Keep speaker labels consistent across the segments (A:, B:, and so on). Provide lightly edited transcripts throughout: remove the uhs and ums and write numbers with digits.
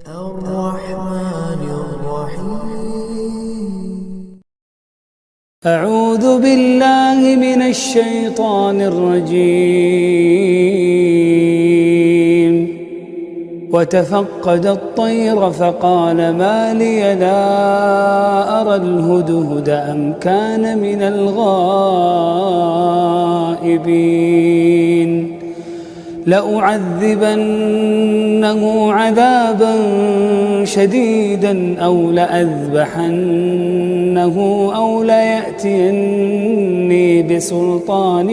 A: الرحمن الرحيم.
B: أعوذ بالله من الشيطان الرجيم. وتفقد الطير فقال ما لي لا أرى الهدهد أم كان من الغائبين لأعذبنه عذابا شديدا أو لأذبحنه أو ليأتيني بسلطان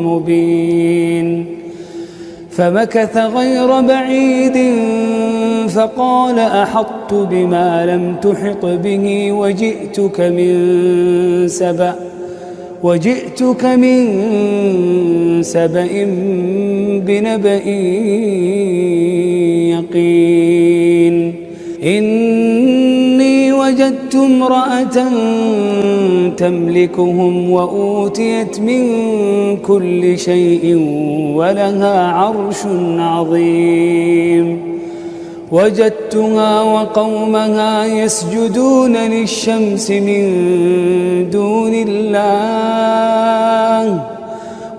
B: مبين. فمكث غير بعيد فقال أحطت بما لم تحط به وجئتك من سبأ بنبأ يقين. إني وجدت امرأة تملكهم وأوتيت من كل شيء ولها عرش عظيم. وجدتها وقومها يسجدون للشمس من دون الله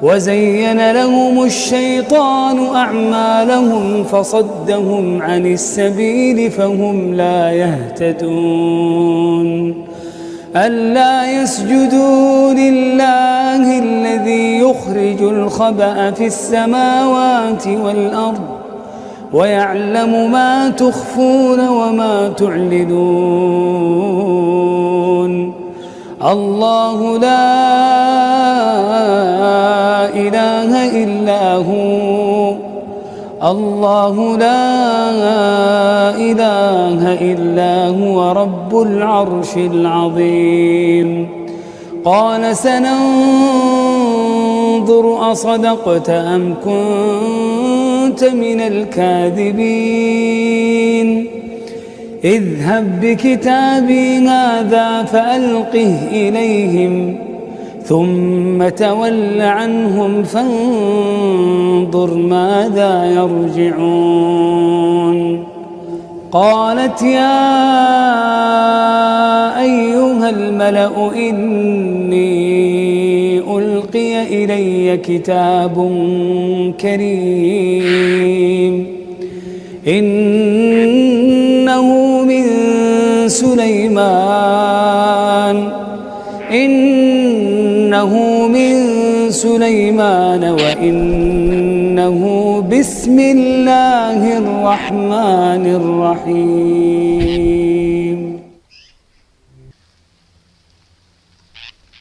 B: وزين لهم الشيطان أعمالهم فصدهم عن السبيل فهم لا يهتدون. ألا يسجدوا لله الذي يخرج الخبأ في السماوات والأرض ويعلم ما تخفون وما تعلنون. الله لا إله إلا هو الله لا إله إلا هو رب العرش العظيم. قال سننظر أصدقت أم كنت من الكاذبين. اذهب بكتابي هذا فألقه إليهم ثم تول عنهم فانظر ماذا يرجعون. قالت يا أيها الملأ إني ألقي إلي كتاب كريم إنه من سليمان وإنه بسم الله الرحمن الرحيم.